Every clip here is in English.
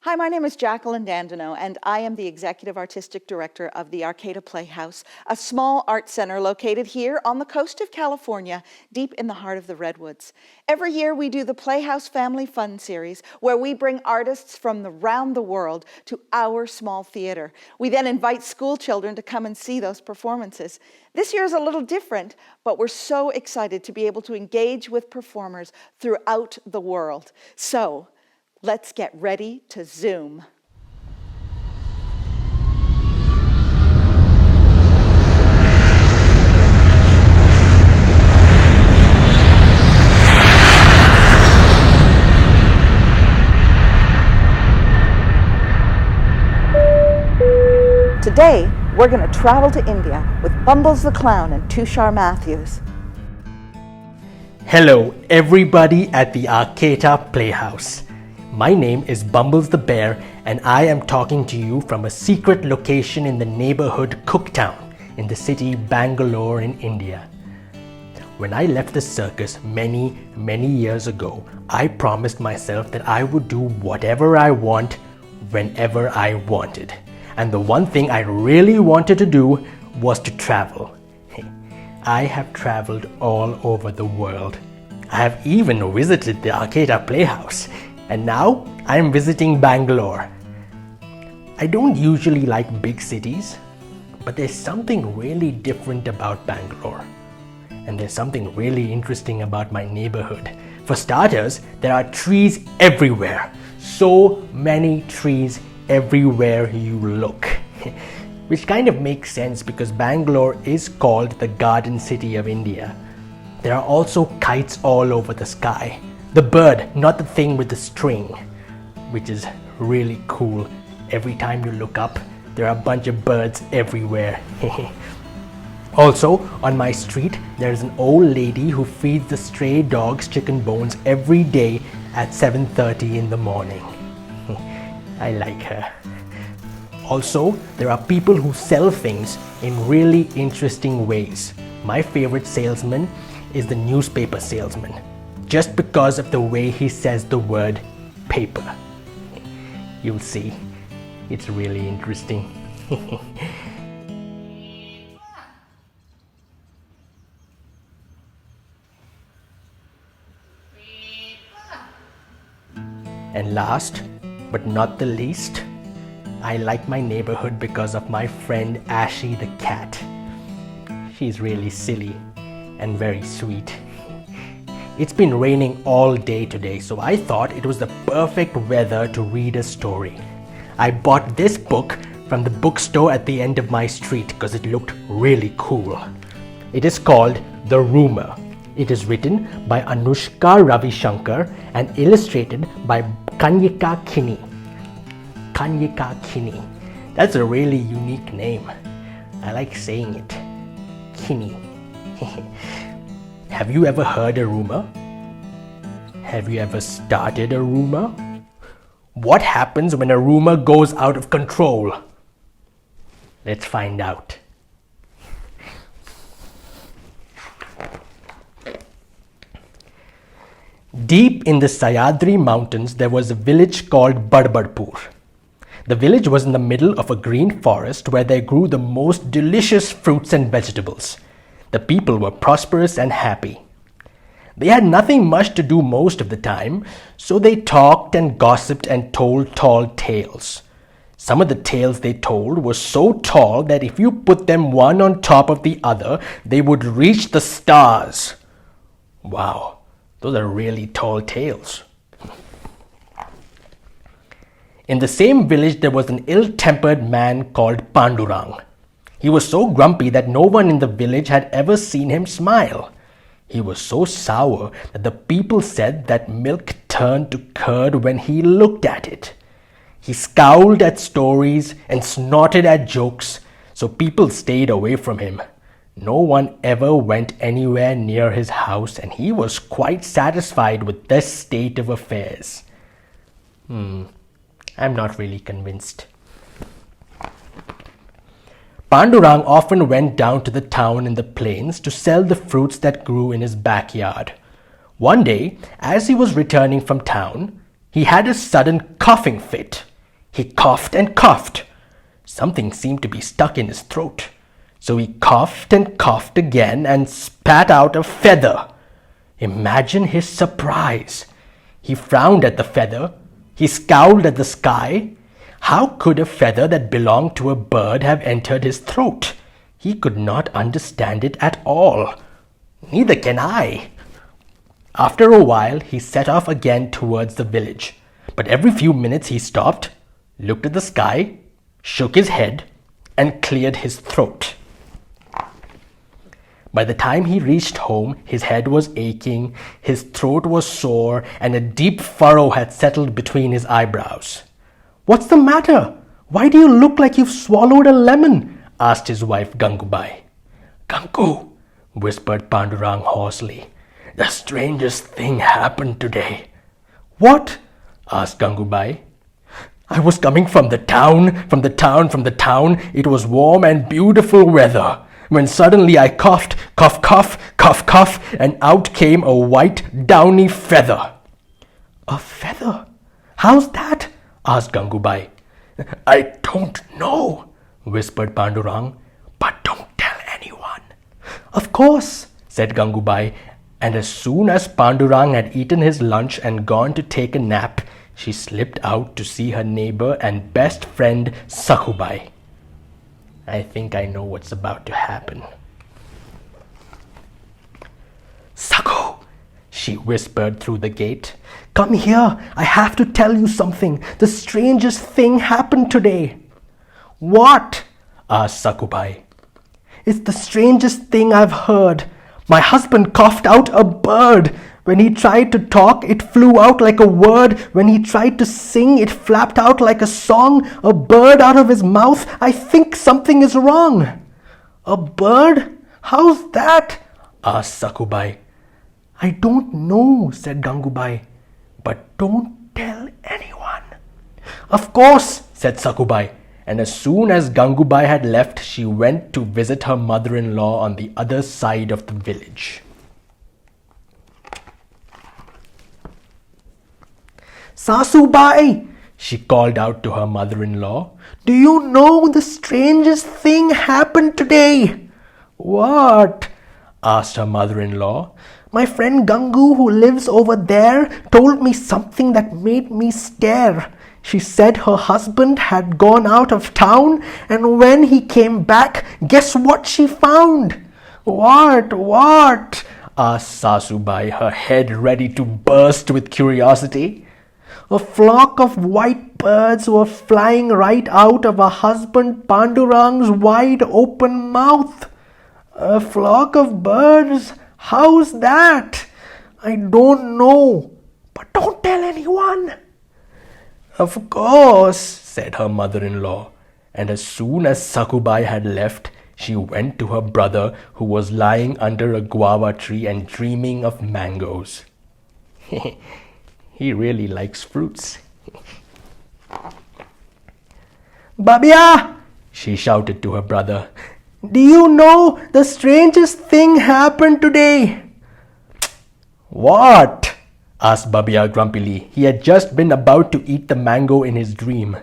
Hi, my name is Jacqueline Dandino, and I am the Executive Artistic Director of the Arcata Playhouse, a small art center located here on the coast of California, deep in the heart of the Redwoods. Every year we do the Playhouse Family Fun Series, where we bring artists from around the world to our small theater. We then invite school children to come and see those performances. This year is a little different, but we're so excited to be able to engage with performers throughout the world. So, let's get ready to Zoom. Today, we're going to travel to India with Bumbles the Clown and Tushar Mathews. Hello, everybody at the Arcata Playhouse. My name is Bumbles the Bear, and I am talking to you from a secret location in the neighborhood Cooktown in the city Bangalore in India. When I left the circus many years ago, I promised myself that I would do whatever I want, whenever I wanted. And the one thing I really wanted to do was to travel. I have traveled all over the world. I have even visited the Arcata Playhouse. And now I am visiting Bangalore. I don't usually like big cities, but there's something really different about Bangalore. And there's something really interesting about my neighborhood. For starters, there are trees everywhere. So many trees everywhere you look. Which kind of makes sense because Bangalore is called the Garden City of India. There are also kites all over the sky. The bird, not the thing with the string, which is really cool. Every time you look up, there are a bunch of birds everywhere. Also, on my street, there's an old lady who feeds the stray dogs chicken bones every day at 7:30 in the morning. I like her. Also, there are people who sell things in really interesting ways. My favorite salesman is the newspaper salesman, just because of the way he says the word paper. You'll see, it's really interesting. And last, but not the least, I like my neighborhood because of my friend Ashy the cat. She's really silly and very sweet. It's been raining all day today, so I thought it was the perfect weather to read a story. I bought this book from the bookstore at the end of my street because it looked really cool. It is called The Rumor. It is written by Anushka Ravishankar and illustrated by Kanyika Kinney. Kanyika Kinney. That's a really unique name. I like saying it. Kinney. Have you ever heard a rumor? Have you ever started a rumor? What happens when a rumor goes out of control? Let's find out. Deep in the Sayadri mountains, there was a village called Badbadpur. The village was in the middle of a green forest where there grew the most delicious fruits and vegetables. The people were prosperous and happy. They had nothing much to do most of the time, so they talked and gossiped and told tall tales. Some of the tales they told were so tall that if you put them one on top of the other, they would reach the stars. Wow, those are really tall tales. In the same village, there was an ill-tempered man called Pandurang. He was so grumpy that no one in the village had ever seen him smile. He was so sour that the people said that milk turned to curd when he looked at it. He scowled at stories and snorted at jokes, so people stayed away from him. No one ever went anywhere near his house, and he was quite satisfied with this state of affairs. I'm not really convinced. Pandurang often went down to the town in the plains to sell the fruits that grew in his backyard. One day, as he was returning from town, he had a sudden coughing fit. He coughed and coughed. Something seemed to be stuck in his throat. So he coughed and coughed again and spat out a feather. Imagine his surprise. He frowned at the feather. He scowled at the sky. How could a feather that belonged to a bird have entered his throat? He could not understand it at all. Neither can I. After a while, he set off again towards the village. But every few minutes he stopped, looked at the sky, shook his head, and cleared his throat. By the time he reached home, his head was aching, his throat was sore, and a deep furrow had settled between his eyebrows. "What's the matter? Why do you look like you've swallowed a lemon?" asked his wife Gangubai. "Gangu," whispered Pandurang hoarsely, "the strangest thing happened today." "What?" asked Gangubai. "I was coming from the town. It was warm and beautiful weather, when suddenly I coughed, cough, cough, cough, cough, and out came a white, downy feather." "A feather? How's that?" asked Gangubai. "I don't know," whispered Pandurang, "but don't tell anyone." "Of course," said Gangubai, and as soon as Pandurang had eaten his lunch and gone to take a nap, she slipped out to see her neighbor and best friend Sakhubai. I think I know what's about to happen. "Sakhu," she whispered through the gate. "Come here, I have to tell you something. The strangest thing happened today." "What?" asked Sakhubai. "It's the strangest thing I've heard. My husband coughed out a bird. When he tried to talk, it flew out like a word. When he tried to sing, it flapped out like a song. A bird out of his mouth. I think something is wrong." "A bird? How's that?" asked Sakhubai. "I don't know," said Gangubai. "But don't tell anyone." "Of course," said Sakhubai. And as soon as Gangubai had left, she went to visit her mother-in-law on the other side of the village. "Sasubai," she called out to her mother-in-law, "do you know the strangest thing happened today?" "What?" asked her mother-in-law. "My friend Gangu, who lives over there, told me something that made me stare. She said her husband had gone out of town, and when he came back, guess what she found?" What?" asked Sasubai, her head ready to burst with curiosity. "A flock of white birds were flying right out of her husband Pandurang's wide open mouth." "A flock of birds? How's that?" "I don't know, but don't tell anyone." "Of course," said her mother-in-law, and as soon as Sakhubai had left, she went to her brother, who was lying under a guava tree and dreaming of mangoes. He really likes fruits. "Babia!" she shouted to her brother. "Do you know the strangest thing happened today?" "What?" asked Babia grumpily. He had just been about to eat the mango in his dream.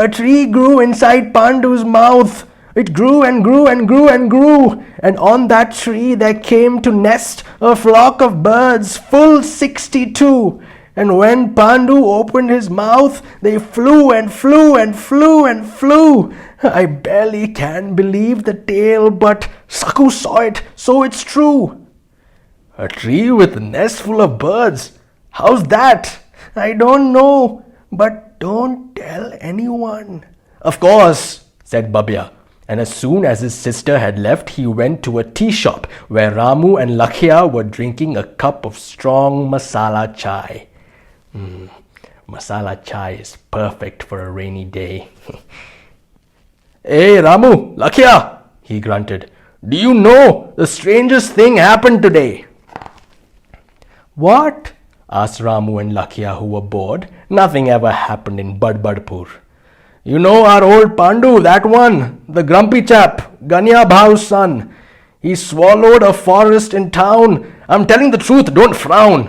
"A tree grew inside Pandu's mouth. It grew and grew and grew and grew. And on that tree there came to nest a flock of birds, full 62. And when Pandu opened his mouth, they flew and flew and flew and flew. I barely can believe the tale, but Sakhu saw it, so it's true." "A tree with a nest full of birds? How's that?" "I don't know, but don't tell anyone." "Of course," said Babia. And as soon as his sister had left, he went to a tea shop where Ramu and Lakhya were drinking a cup of strong masala chai. Masala chai is perfect for a rainy day. "Hey Ramu, Lakhya," he grunted. "Do you know the strangest thing happened today?" "What?" asked Ramu and Lakhya, who were bored. Nothing ever happened in Badbadpur. "You know our old Pandu, that one, the grumpy chap, Ganya Bhau's son. He swallowed a forest in town. I'm telling the truth, don't frown.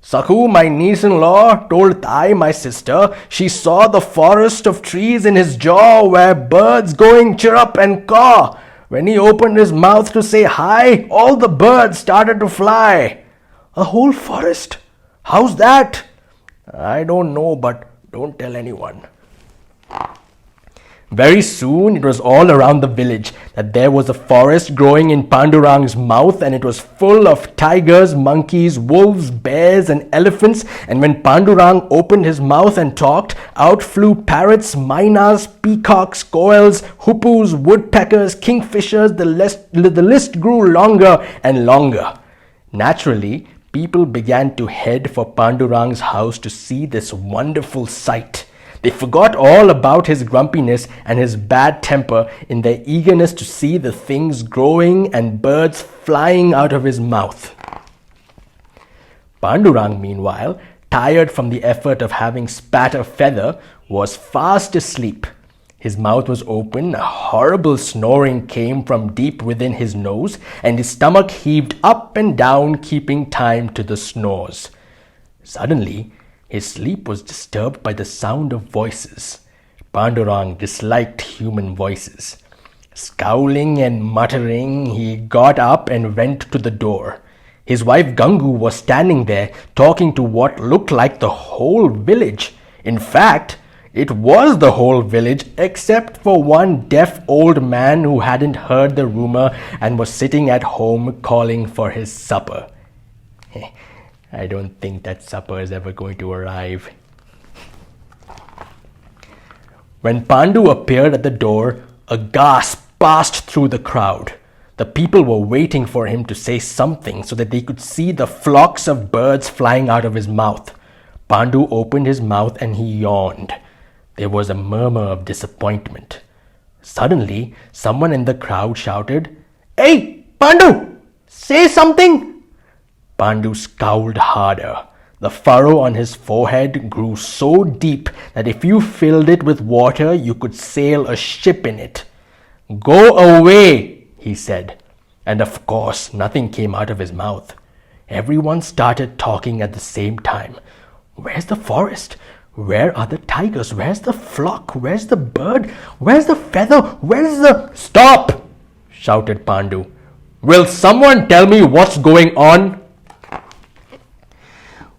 Sakhu, my niece-in-law, told Thai, my sister, she saw the forest of trees in his jaw where birds going chirrup and caw. When he opened his mouth to say hi, all the birds started to fly. A whole forest? How's that? I don't know, but don't tell anyone. Very soon it was all around the village that there was a forest growing in Pandurang's mouth, and it was full of tigers, monkeys, wolves, bears and elephants. And when Pandurang opened his mouth and talked, out flew parrots, mynas, peacocks, quails, hoopoes, woodpeckers, kingfishers. The list grew longer and longer. Naturally, people began to head for Pandurang's house to see this wonderful sight. They forgot all about his grumpiness and his bad temper in their eagerness to see the things growing and birds flying out of his mouth. Pandurang, meanwhile, tired from the effort of having spat a feather, was fast asleep. His mouth was open, a horrible snoring came from deep within his nose, and his stomach heaved up and down, keeping time to the snores. Suddenly, his sleep was disturbed by the sound of voices. Pandurang disliked human voices. Scowling and muttering, he got up and went to the door. His wife Gangu was standing there, talking to what looked like the whole village. In fact, it was the whole village except for one deaf old man who hadn't heard the rumor and was sitting at home calling for his supper. I don't think that supper is ever going to arrive. When Pandu appeared at the door, a gasp passed through the crowd. The people were waiting for him to say something so that they could see the flocks of birds flying out of his mouth. Pandu opened his mouth and he yawned. There was a murmur of disappointment. Suddenly, someone in the crowd shouted, "Hey, Pandu! Say something!" Pandu scowled harder. The furrow on his forehead grew so deep that if you filled it with water, you could sail a ship in it. "Go away," he said. And of course, nothing came out of his mouth. Everyone started talking at the same time. Where's the forest? Where are the tigers? Where's the flock? Where's the bird? Where's the feather? Where's the... "Stop!" shouted Pandu. "Will someone tell me what's going on?"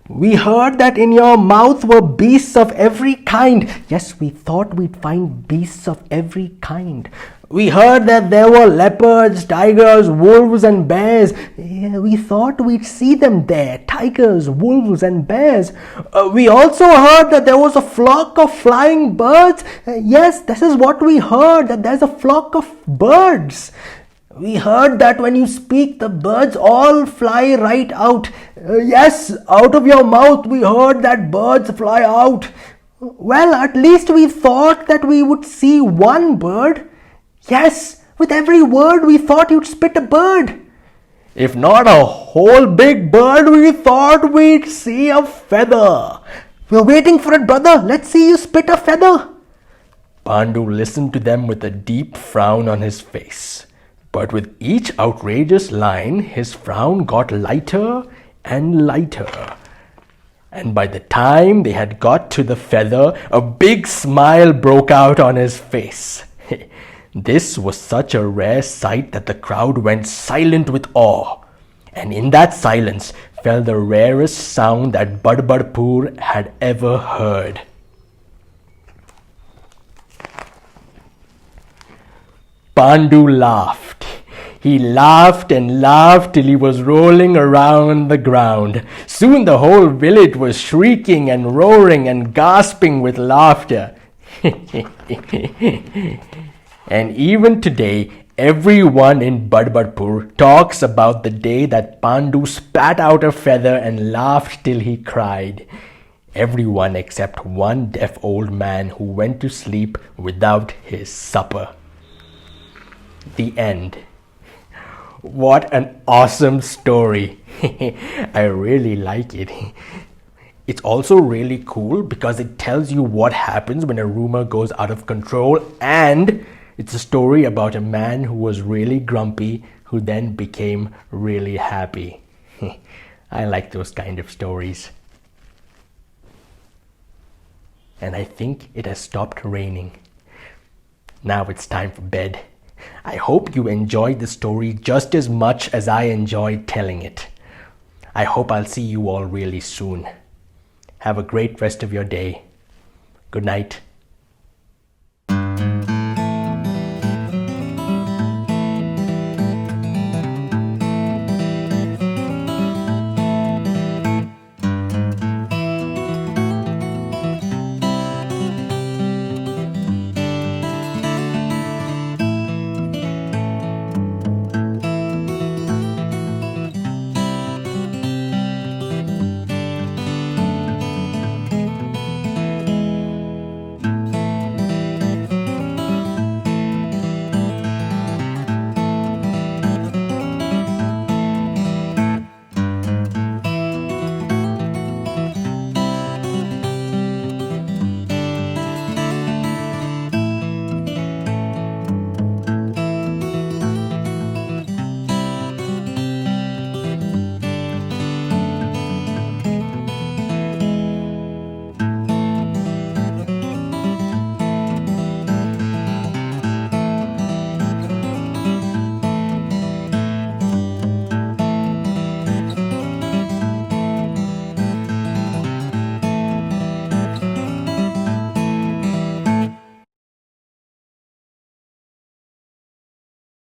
"We heard that in your mouth were beasts of every kind." "Yes, we thought we'd find beasts of every kind." "We heard that there were leopards, tigers, wolves and bears." "Yeah, we thought we'd see them there, tigers, wolves and bears." "We also heard that there was a flock of flying birds." "Yes, this is what we heard, that there's a flock of birds." "We heard that when you speak, the birds all fly right out." "Yes, out of your mouth we heard that birds fly out." "Well, at least we thought that we would see one bird." "Yes, with every word we thought you'd spit a bird." "If not a whole big bird, we thought we'd see a feather." "We're waiting for it, brother. Let's see you spit a feather." Pandu listened to them with a deep frown on his face. But with each outrageous line, his frown got lighter and lighter. And by the time they had got to the feather, a big smile broke out on his face. This was such a rare sight that the crowd went silent with awe. And in that silence fell the rarest sound that Badbadpur had ever heard. Pandu laughed. He laughed and laughed till he was rolling around the ground. Soon the whole village was shrieking and roaring and gasping with laughter. And even today, everyone in Badbadpur talks about the day that Pandu spat out a feather and laughed till he cried. Everyone except one deaf old man who went to sleep without his supper. The end. What an awesome story. I really like it. It's also really cool because it tells you what happens when a rumor goes out of control, and it's a story about a man who was really grumpy who then became really happy. I like those kind of stories. And I think it has stopped raining. Now it's time for bed. I hope you enjoyed the story just as much as I enjoyed telling it. I hope I'll see you all really soon. Have a great rest of your day. Good night.